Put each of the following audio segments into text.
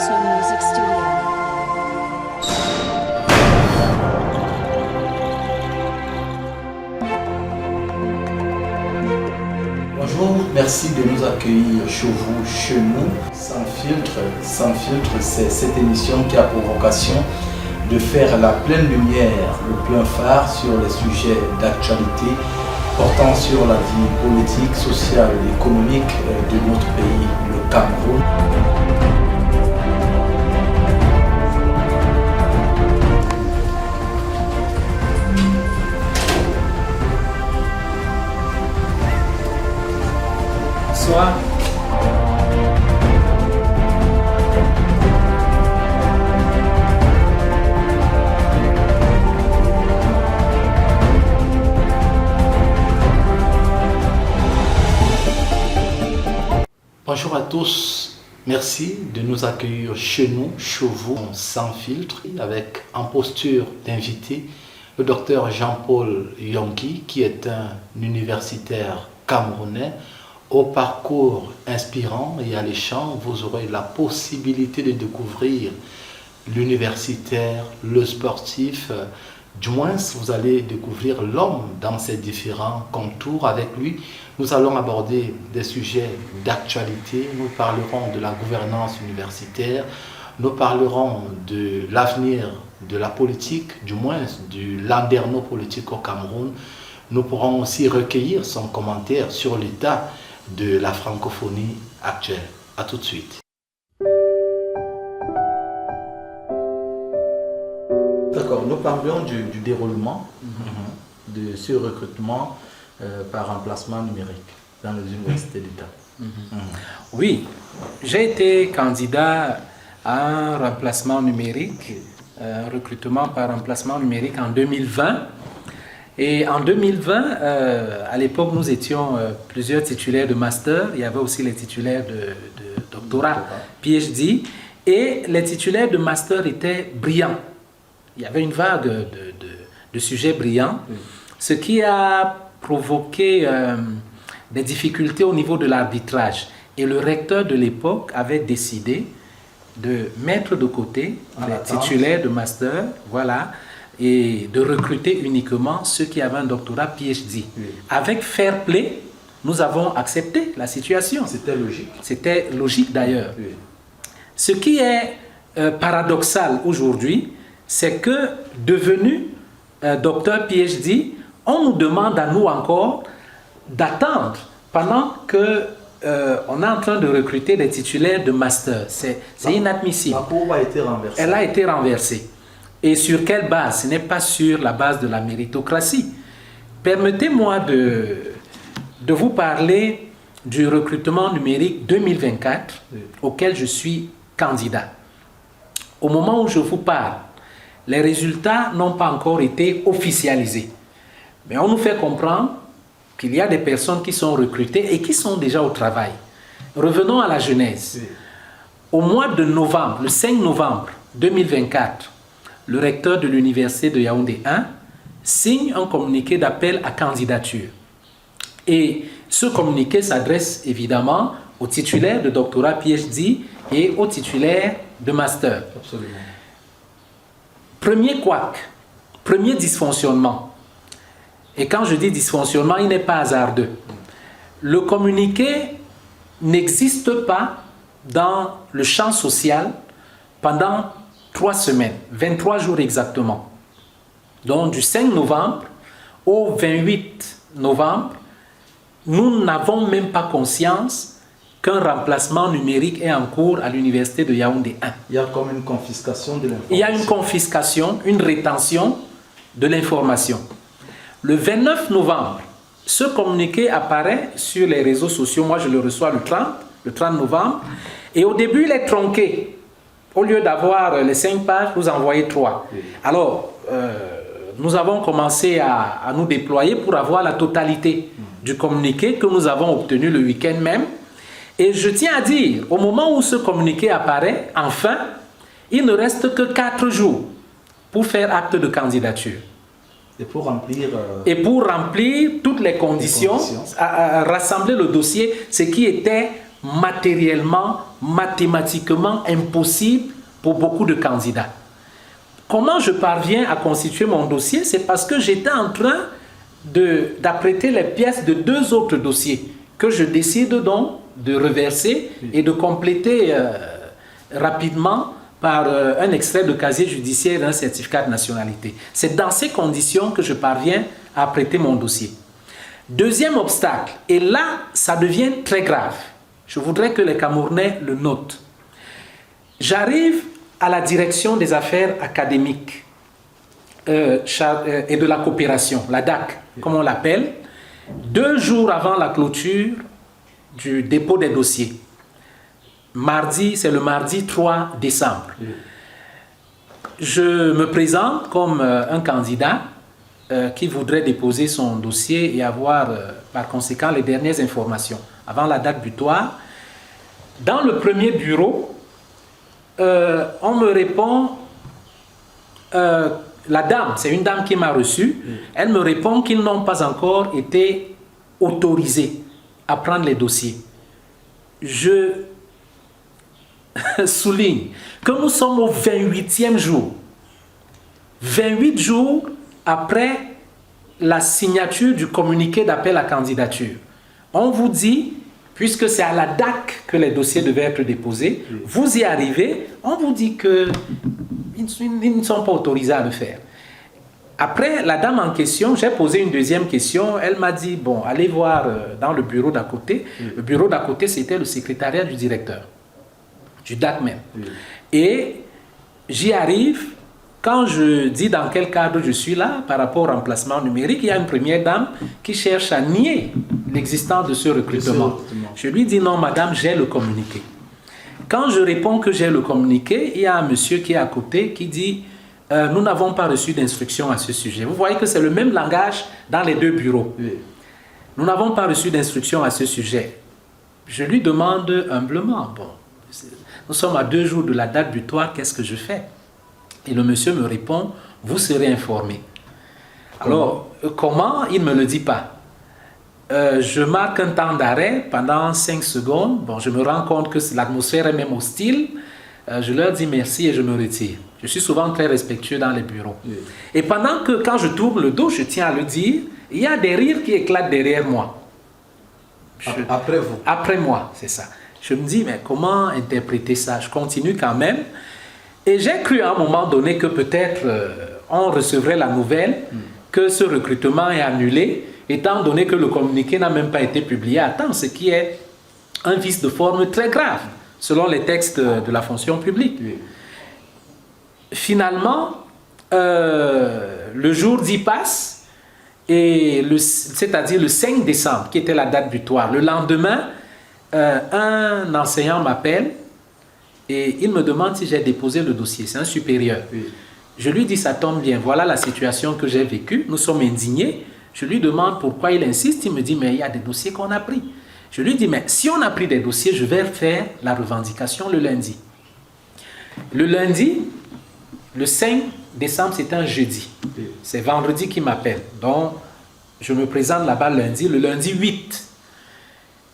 Calypso Music Studio. Bonjour, merci de nous accueillir chez vous, chez nous, sans filtre. Sans filtre, c'est cette émission qui a pour vocation de faire la pleine lumière, le plein phare sur les sujets d'actualité portant sur la vie politique, sociale et économique de notre pays, le Cameroun. Bonsoir. Bonjour à tous, merci de nous accueillir chez nous, chez vous, sans filtre, avec en posture d'invité le docteur Jean-Paul Yongui, qui est un universitaire camerounais au parcours inspirant et alléchant. Vous aurez la possibilité de découvrir l'universitaire, le sportif. Du moins, vous allez découvrir l'homme dans ses différents contours. Avec lui, nous allons aborder des sujets d'actualité. Nous parlerons de la gouvernance universitaire. Nous parlerons de l'avenir de la politique, du moins du landerneau politique au Cameroun. Nous pourrons aussi recueillir son commentaire sur l'état de la francophonie actuelle. À tout de suite. D'accord, nous parlions du déroulement de ce recrutement par remplacement numérique dans les universités d'État. Oui, j'ai été candidat à un remplacement numérique, un recrutement par remplacement numérique en 2020. Et en 2020, à l'époque, nous étions plusieurs titulaires de master. Il y avait aussi les titulaires de doctorat, PhD. Et les titulaires de master étaient brillants. Il y avait une vague de sujets brillants, ce qui a provoqué des difficultés au niveau de l'arbitrage. Et le recteur de l'époque avait décidé de mettre de côté les titulaires de master, voilà, et de recruter uniquement ceux qui avaient un doctorat PhD. Avec fair play, nous avons accepté la situation. C'était logique. C'était logique d'ailleurs. Ce qui est paradoxal aujourd'hui, c'est que devenu docteur PhD, on nous demande à nous encore d'attendre pendant que on est en train de recruter des titulaires de master. C'est inadmissible. La courbe a été renversée. Elle a été renversée. Et sur quelle base? Ce n'est pas sur la base de la méritocratie. Permettez-moi de vous parler du recrutement numérique 2024 auquel je suis candidat. Au moment où je vous parle, les résultats n'ont pas encore été officialisés. Mais on nous fait comprendre qu'il y a des personnes qui sont recrutées et qui sont déjà au travail. Revenons à la genèse. Au mois de novembre, le 5 novembre 2024, le recteur de l'université de Yaoundé 1 signe un communiqué d'appel à candidature. Et ce communiqué s'adresse évidemment aux titulaires de doctorat PhD et aux titulaires de master. Absolument. Premier couac, premier dysfonctionnement. Et quand je dis dysfonctionnement, il n'est pas hasardeux. Le communiqué n'existe pas dans le champ social pendant 3 semaines, 23 jours exactement. Donc du 5 novembre au 28 novembre, nous n'avons même pas conscience qu'un remplacement numérique est en cours à l'université de Yaoundé 1. Il y a comme une confiscation de l'information. Il y a une confiscation, une rétention de l'information. Le 29 novembre, ce communiqué apparaît sur les réseaux sociaux. Moi, je le reçois le 30 novembre. Et au début, il est tronqué. Au lieu d'avoir les 5 pages, vous envoyez 3. Alors, nous avons commencé à nous déployer pour avoir la totalité du communiqué que nous avons obtenu le week-end même. Et je tiens à dire, au moment où ce communiqué apparaît, enfin, il ne reste que 4 jours pour faire acte de candidature. Et pour remplir... toutes les conditions, rassembler le dossier, ce qui était matériellement, mathématiquement impossible pour beaucoup de candidats. Comment je parviens à constituer mon dossier? C'est parce que j'étais en train d'apprêter les pièces de 2 autres dossiers que je décide donc de reverser et de compléter rapidement par un extrait de casier judiciaire et un certificat de nationalité. C'est dans ces conditions que je parviens à apprêter mon dossier. Deuxième obstacle, et là, ça devient très grave. Je voudrais que les Camerounais le notent. J'arrive à la direction des affaires académiques et de la coopération, la DAC, comme on l'appelle, 2 jours avant la clôture du dépôt des dossiers. Mardi, c'est le mardi 3 décembre. Je me présente comme un candidat qui voudrait déposer son dossier et avoir par conséquent les dernières informations avant la date butoir. Dans le premier bureau, on me répond, la dame, c'est une dame qui m'a reçu, elle me répond qu'ils n'ont pas encore été autorisés à prendre les dossiers. Je souligne que nous sommes au 28e jour. 28 jours après la signature du communiqué d'appel à candidature. On vous dit, puisque c'est à la DAC que les dossiers devaient être déposés, vous y arrivez, on vous dit qu'ils ne sont pas autorisés à le faire. Après, la dame en question, j'ai posé une deuxième question, elle m'a dit, bon, allez voir dans le bureau d'à côté. Le bureau d'à côté, c'était le secrétariat du directeur, du DAC même. Et j'y arrive, quand je dis dans quel cadre je suis là, par rapport au remplacement numérique, il y a une première dame qui cherche à nier l'existence de ce recrutement. Je lui dis, non madame, j'ai le communiqué. Quand je réponds que j'ai le communiqué, il y a un monsieur qui est à côté qui dit, nous n'avons pas reçu d'instruction à ce sujet. Vous voyez que c'est le même langage dans les 2 bureaux. Nous n'avons pas reçu d'instruction à ce sujet. Je lui demande humblement, bon, nous sommes à 2 jours de la date butoir, qu'est-ce que je fais? Et le monsieur me répond, vous serez informé. Alors, comment? Il ne me le dit pas. Je marque un temps d'arrêt pendant 5 secondes. Bon, je me rends compte que l'atmosphère est même hostile. Je leur dis merci et je me retire. Je suis souvent très respectueux dans les bureaux. Et pendant que, quand je tourne le dos, je tiens à le dire, il y a des rires qui éclatent derrière moi. Après vous? Après moi, c'est ça. Je me dis, mais comment interpréter ça? Je continue quand même. Et j'ai cru à un moment donné que peut-être on recevrait la nouvelle que ce recrutement est annulé, étant donné que le communiqué n'a même pas été publié à temps, ce qui est un vice de forme très grave, selon les textes de la fonction publique. Finalement, le jour d'y passe, c'est-à-dire le 5 décembre, qui était la date butoir. Le lendemain, un enseignant m'appelle et il me demande si j'ai déposé le dossier. C'est un supérieur. Je lui dis, ça tombe bien, voilà la situation que j'ai vécue, nous sommes indignés. Je lui demande pourquoi il insiste, il me dit, mais il y a des dossiers qu'on a pris. Je lui dis, mais si on a pris des dossiers, je vais faire la revendication le lundi. Le lundi, le 5 décembre, c'est un jeudi. C'est vendredi qu'il m'appelle. Donc, je me présente là-bas lundi, le lundi 8,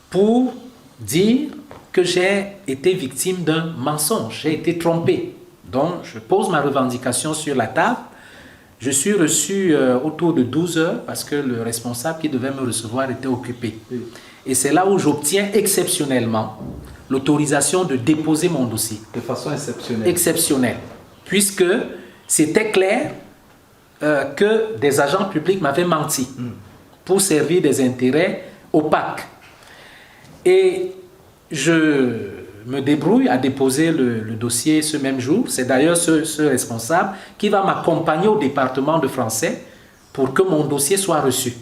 pour dire que j'ai été victime d'un mensonge, j'ai été trompé. Donc, je pose ma revendication sur la table. Je suis reçu autour de 12 heures parce que le responsable qui devait me recevoir était occupé. Et c'est là où j'obtiens exceptionnellement l'autorisation de déposer mon dossier. De façon exceptionnelle. Exceptionnelle. Puisque c'était clair que des agents publics m'avaient menti pour servir des intérêts opaques. Et je me débrouille à déposer le dossier ce même jour. C'est d'ailleurs ce responsable qui va m'accompagner au département de français pour que mon dossier soit reçu.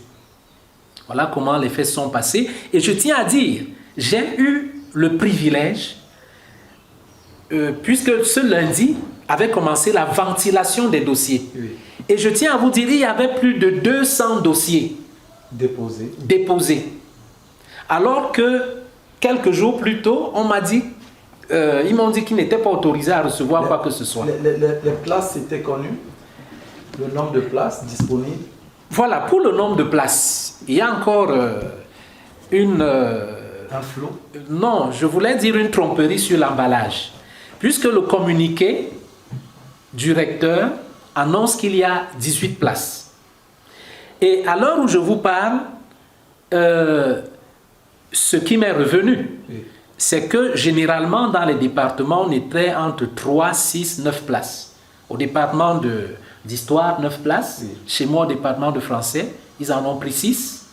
Voilà comment les faits sont passés. Et je tiens à dire, j'ai eu le privilège, puisque ce lundi avait commencé la ventilation des dossiers. Et je tiens à vous dire, il y avait plus de 200 dossiers déposés. Alors que quelques jours plus tôt, on m'a dit, ils m'ont dit qu'ils n'étaient pas autorisés à recevoir quoi que ce soit. Les places étaient connues, le nombre de places disponibles. Voilà, pour le nombre de places, il y a encore une un flot? Non, je voulais dire une tromperie sur l'emballage. Puisque le communiqué du recteur annonce qu'il y a 18 places. Et à l'heure où je vous parle, ce qui m'est revenu, c'est que généralement dans les départements, on était entre 3, 6, 9 places. Au département d'histoire, 9 places. Chez moi, au département de français, ils en ont pris 6.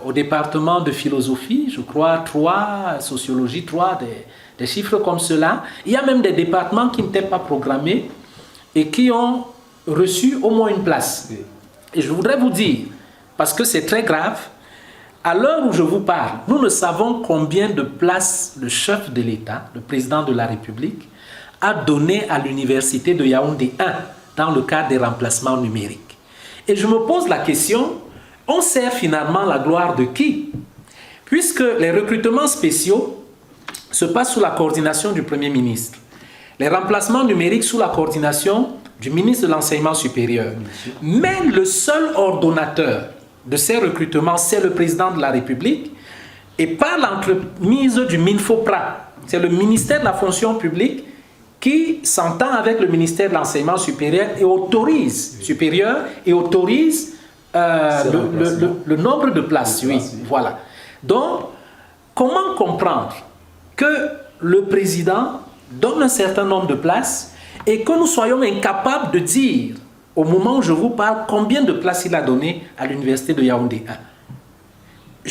Au département de philosophie, je crois 3, sociologie 3, des chiffres comme cela. Il y a même des départements qui n'étaient pas programmés et qui ont reçu au moins une place. Et je voudrais vous dire, parce que c'est très grave, à l'heure où je vous parle, nous ne savons combien de places le chef de l'État, le président de la République, a donné à l'université de Yaoundé 1 dans le cadre des remplacements numériques. Et je me pose la question, on sert finalement la gloire de qui? Puisque les recrutements spéciaux se passent sous la coordination du Premier ministre. Les remplacements numériques sous la coordination du ministre de l'Enseignement supérieur. Mais le seul ordonnateur de ces recrutements, c'est le président de la République. Et par l'entremise du MINFOPRA, c'est le ministère de la fonction publique qui s'entend avec le ministère de l'Enseignement supérieur et autorise, le nombre de places. Oui, voilà. Donc, comment comprendre que le président donne un certain nombre de places et que nous soyons incapables de dire, au moment où je vous parle, combien de places il a donné à l'université de Yaoundé 1.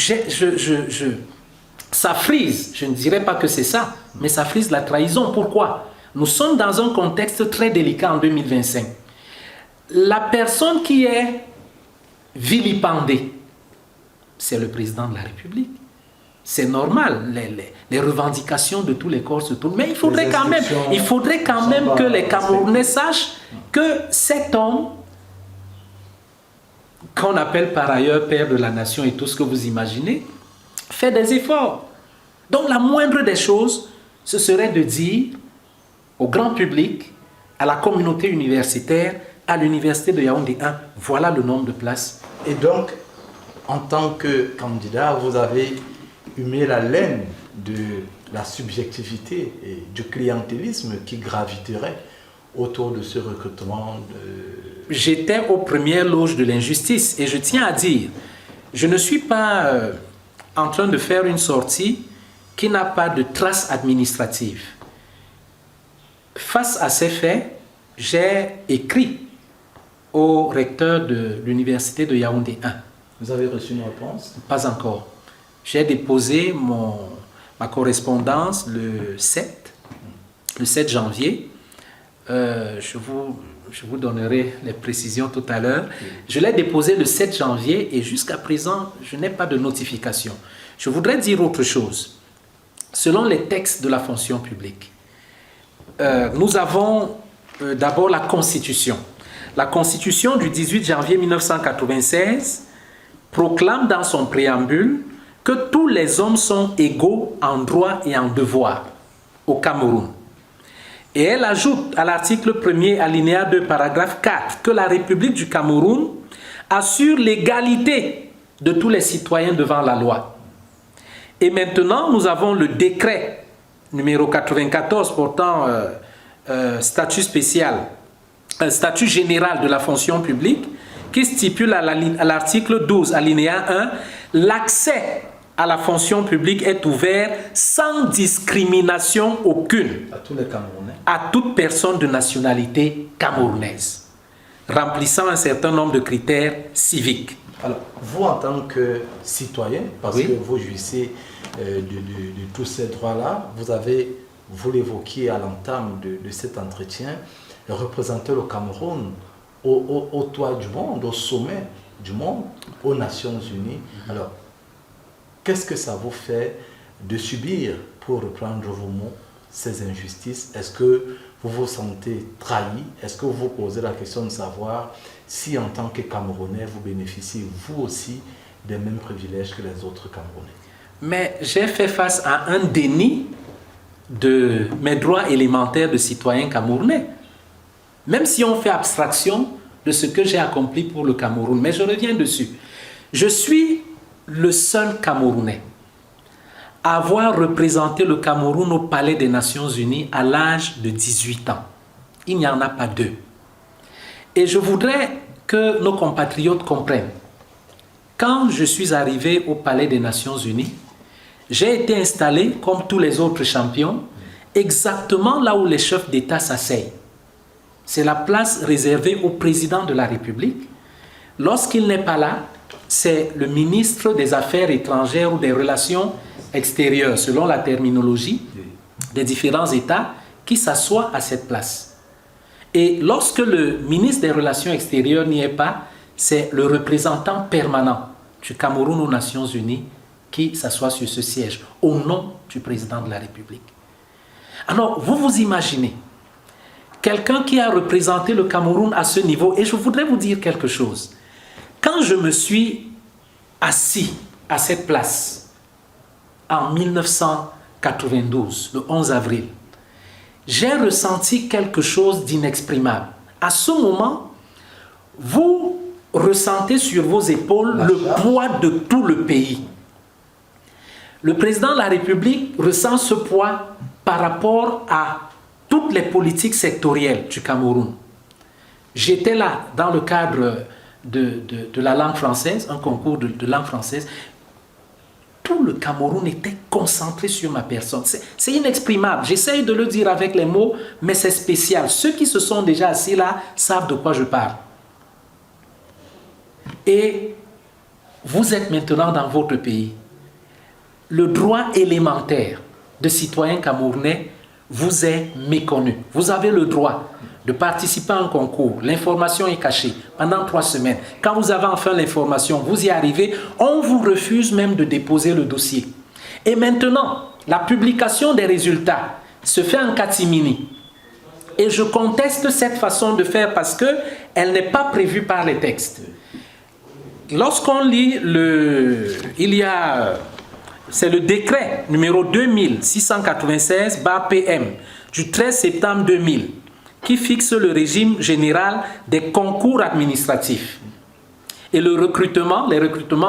Ça frise, je ne dirais pas que c'est ça, mais ça frise la trahison. Pourquoi? Nous sommes dans un contexte très délicat en 2025. La personne qui est vilipendée, c'est le président de la République. C'est normal, les revendications de tous les corps se tournent. Mais il faudrait quand même que les Camerounais sachent que cet homme, qu'on appelle par ailleurs père de la nation et tout ce que vous imaginez, fait des efforts. Donc la moindre des choses, ce serait de dire au grand public, à la communauté universitaire, à l'université de Yaoundé 1, voilà le nombre de places. Et donc, en tant que candidat, vous avez humé la laine de la subjectivité et du clientélisme qui graviterait autour de ce recrutement. J'étais aux premières loges de l'injustice et je tiens à dire, je ne suis pas en train de faire une sortie qui n'a pas de trace administrative. Face à ces faits, j'ai écrit au recteur de l'université de Yaoundé 1. Vous avez reçu une réponse? Pas encore. J'ai déposé ma correspondance le 7 janvier. Je vous donnerai les précisions tout à l'heure. Je l'ai déposé le 7 janvier et jusqu'à présent, je n'ai pas de notification. Je voudrais dire autre chose. Selon les textes de la fonction publique, nous avons d'abord la Constitution. La Constitution du 18 janvier 1996 proclame dans son préambule que tous les hommes sont égaux en droit et en devoir au Cameroun. Et elle ajoute à l'article 1er, alinéa 2, paragraphe 4, que la République du Cameroun assure l'égalité de tous les citoyens devant la loi. Et maintenant, nous avons le décret numéro 94 portant statut spécial, statut général de la fonction publique, qui stipule à l'article 12, alinéa 1, l'accès à la fonction publique est ouvert sans discrimination aucune à tous les Camerounais, à toute personne de nationalité camerounaise, remplissant un certain nombre de critères civiques. Alors, vous en tant que citoyen, parce que vous jouissez de tous ces droits-là, vous l'évoquiez à l'entame de cet entretien, représenter le Cameroun au toit du monde, au sommet du monde, aux Nations Unies. Alors, qu'est-ce que ça vous fait de subir, pour reprendre vos mots, ces injustices? Est-ce que vous vous sentez trahi? Est-ce que vous vous posez la question de savoir si en tant que Camerounais, vous bénéficiez vous aussi des mêmes privilèges que les autres Camerounais? Mais j'ai fait face à un déni de mes droits élémentaires de citoyen camerounais. Même si on fait abstraction de ce que j'ai accompli pour le Cameroun. Mais je reviens dessus. Je suis le seul Camerounais avoir représenté le Cameroun au Palais des Nations Unies à l'âge de 18 ans. Il n'y en a pas deux. Et je voudrais que nos compatriotes comprennent. Quand je suis arrivé au Palais des Nations Unies, j'ai été installé, comme tous les autres champions, exactement là où les chefs d'État s'asseyent. C'est la place réservée au président de la République. Lorsqu'il n'est pas là, c'est le ministre des Affaires étrangères ou des Relations extérieures, selon la terminologie des différents États, qui s'assoit à cette place. Et lorsque le ministre des Relations extérieures n'y est pas, c'est le représentant permanent du Cameroun aux Nations Unies qui s'assoit sur ce siège, au nom du président de la République. Alors, vous vous imaginez, quelqu'un qui a représenté le Cameroun à ce niveau, et je voudrais vous dire quelque chose. Quand je me suis assis à cette place, en 1992, le 11 avril, j'ai ressenti quelque chose d'inexprimable. À ce moment, vous ressentez sur vos épaules le poids de tout le pays. Le président de la République ressent ce poids par rapport à toutes les politiques sectorielles du Cameroun. J'étais là dans le cadre de la langue française, un concours de langue française. Tout le Cameroun était concentré sur ma personne. C'est inexprimable. J'essaye de le dire avec les mots, mais c'est spécial. Ceux qui se sont déjà assis là savent de quoi je parle. Et vous êtes maintenant dans votre pays. Le droit élémentaire de citoyen camerounais vous est méconnu. Vous avez le droit de participer à un concours. L'information est cachée pendant 3 semaines. Quand vous avez enfin l'information, vous y arrivez, on vous refuse même de déposer le dossier. Et maintenant, la publication des résultats se fait en catimini. Et je conteste cette façon de faire parce qu'elle n'est pas prévue par les textes. Lorsqu'on lit c'est le décret numéro 2696/PM du 13 septembre 2000 qui fixe le régime général des concours administratifs. Et les recrutements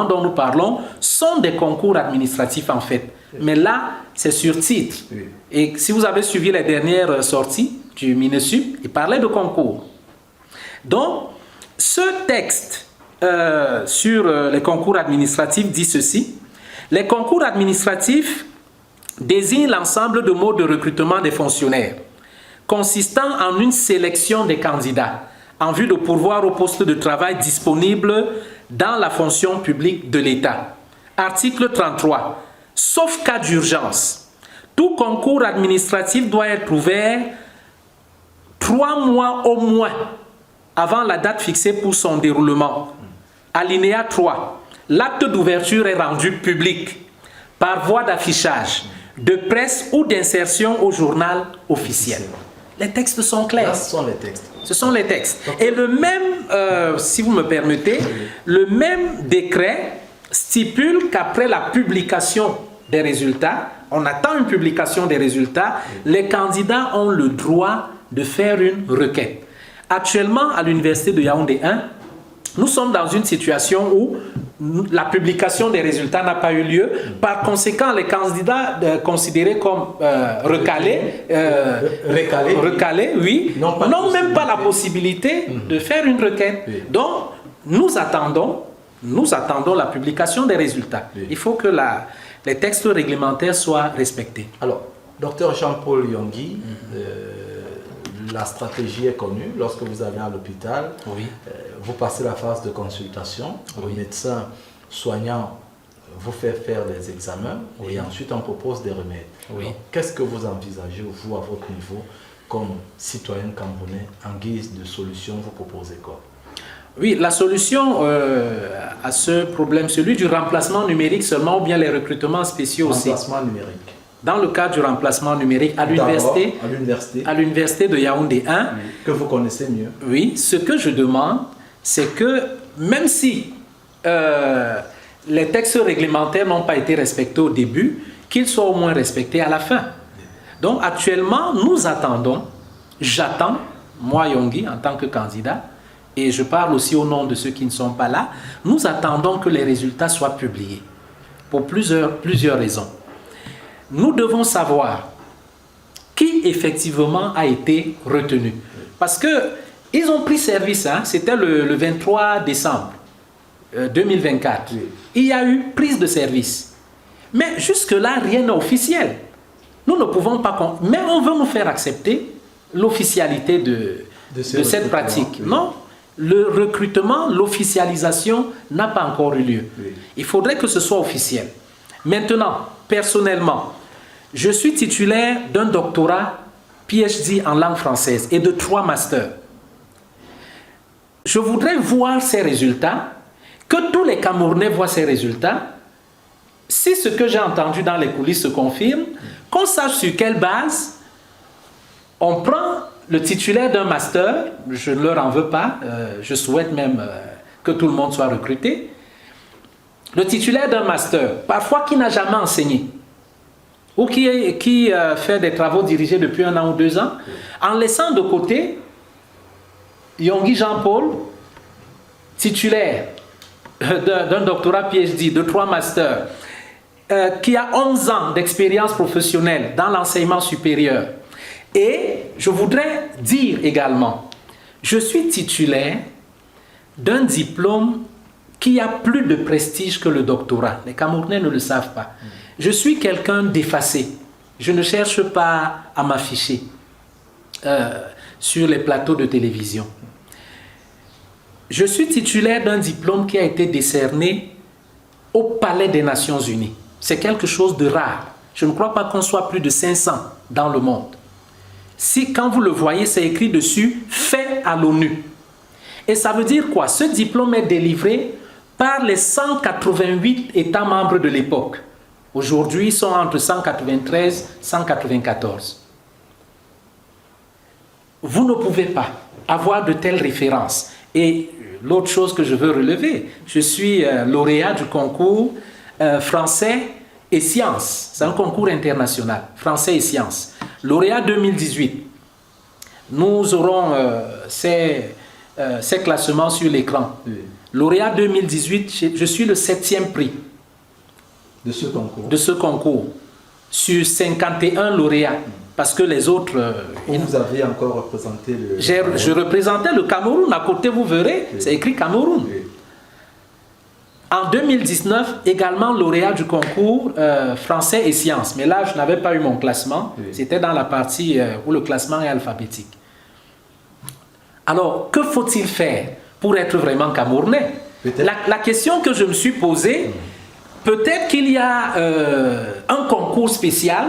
dont nous parlons sont des concours administratifs en fait. Mais là, c'est sur titre. Et si vous avez suivi les dernières sorties du MINESUP, il parlait de concours. Donc, ce texte sur les concours administratifs dit ceci. Les concours administratifs désignent l'ensemble de modes de recrutement des fonctionnaires, consistant en une sélection des candidats en vue de pourvoir au poste de travail disponible dans la fonction publique de l'État. Article 33. Sauf cas d'urgence, tout concours administratif doit être ouvert 3 mois au moins avant la date fixée pour son déroulement. Alinéa 3. L'acte d'ouverture est rendu public par voie d'affichage, de presse ou d'insertion au journal officiel. Les textes sont clairs. Là, ce sont les textes. Ce sont les textes. Et le même, si vous me permettez, le même décret stipule qu'après la publication des résultats, on attend une publication des résultats, les candidats ont le droit de faire une requête. Actuellement, à l'université de Yaoundé 1, nous sommes dans une situation où la publication des résultats n'a pas eu lieu. Par conséquent, les candidats considérés comme recalés, oui, n'ont même pas la possibilité de faire une requête. Oui. Donc, nous attendons la publication des résultats. Oui. Il faut que les textes réglementaires soient respectés. Alors, docteur Jean-Paul Yongui, la stratégie est connue. Lorsque vous allez à l'hôpital, oui. Vous passez la phase de consultation. Oui. Le médecin soignant vous fait faire des examens, oui. Et ensuite on propose des remèdes. Oui. Qu'est-ce que vous envisagez, vous, à votre niveau, comme citoyen camerounais, en guise de solution, vous proposez quoi? Oui, la solution à ce problème, celui du remplacement numérique seulement, ou bien les recrutements spéciaux aussi. Remplacement numérique. Dans le cadre du remplacement numérique à l'université de Yaoundé 1, oui, que vous connaissez mieux. Oui, ce que je demande, c'est que même si les textes réglementaires n'ont pas été respectés au début, qu'ils soient au moins respectés à la fin. Donc actuellement, j'attends, moi Yongui en tant que candidat, et je parle aussi au nom de ceux qui ne sont pas là, nous attendons que les résultats soient publiés pour plusieurs raisons. nous devons savoir qui effectivement a été retenu. Parce qu'ils ont pris service, hein, c'était le 23 décembre 2024. Oui. Il y a eu prise de service. Mais jusque-là, rien n'est officiel. Nous ne pouvons pas... Mais on veut nous faire accepter l'officialité de cette pratique. Oui. Non, le recrutement, l'officialisation n'a pas encore eu lieu. Oui. Il faudrait que ce soit officiel. Maintenant, personnellement, je suis titulaire d'un doctorat PhD en langue française et de 3 masters. Je voudrais voir ces résultats, que tous les Camerounais voient ces résultats. Si ce que j'ai entendu dans les coulisses se confirme, qu'on sache sur quelle base on prend le titulaire d'un master, je ne leur en veux pas, je souhaite même que tout le monde soit recruté, le titulaire d'un master, parfois qui n'a jamais enseigné, ou qui fait des travaux dirigés depuis 1 an ou 2 ans, en laissant de côté Yongui Jean-Paul, titulaire d'un doctorat PhD, de 3 masters, qui a 11 ans d'expérience professionnelle dans l'enseignement supérieur. Et je voudrais dire également, je suis titulaire d'un diplôme qui a plus de prestige que le doctorat. Les Camerounais ne le savent pas. Je suis quelqu'un d'effacé. Je ne cherche pas à m'afficher sur les plateaux de télévision. Je suis titulaire d'un diplôme qui a été décerné au Palais des Nations Unies. C'est quelque chose de rare. Je ne crois pas qu'on soit plus de 500 dans le monde. Si, quand vous le voyez, c'est écrit dessus « fait à l'ONU ». Et ça veut dire quoi? Ce diplôme est délivré par les 188 États membres de l'époque. Aujourd'hui, ils sont entre 193 et 194. Vous ne pouvez pas avoir de telles références. Et l'autre chose que je veux relever, je suis lauréat du concours français et sciences. C'est un concours international, français et sciences. Lauréat 2018. Nous aurons ces classements sur l'écran. Oui. Lauréat 2018, je suis le 7e prix De ce concours. de ce concours sur 51 lauréats. Parce que les autres... Vous avez encore représenté le... Je représentais le Cameroun. À côté, vous verrez, Oui. c'est écrit Cameroun. Oui. En 2019, également lauréat du concours français et sciences. Mais là, je n'avais pas eu mon classement. Oui. C'était dans la partie où le classement est alphabétique. Alors, que faut-il faire pour être vraiment camerounais? La question que je me suis posée, peut-être qu'il y a un concours spécial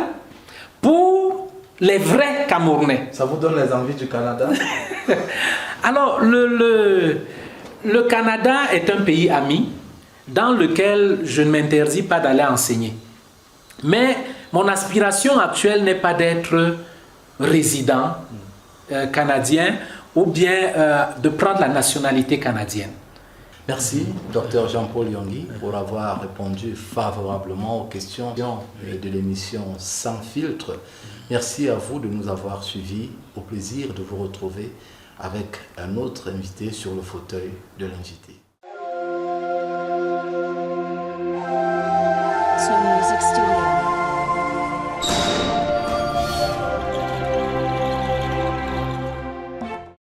pour les vrais Camerounais. Ça vous donne les envies du Canada? Alors, le Canada est un pays ami dans lequel je ne m'interdis pas d'aller enseigner. Mais mon aspiration actuelle n'est pas d'être résident canadien ou bien de prendre la nationalité canadienne. Merci, Dr Jean-Paul Yongui, pour avoir répondu favorablement aux questions de l'émission Sans filtre. Merci à vous de nous avoir suivis. Au plaisir de vous retrouver avec un autre invité sur le fauteuil de l'invité. So Music Studio.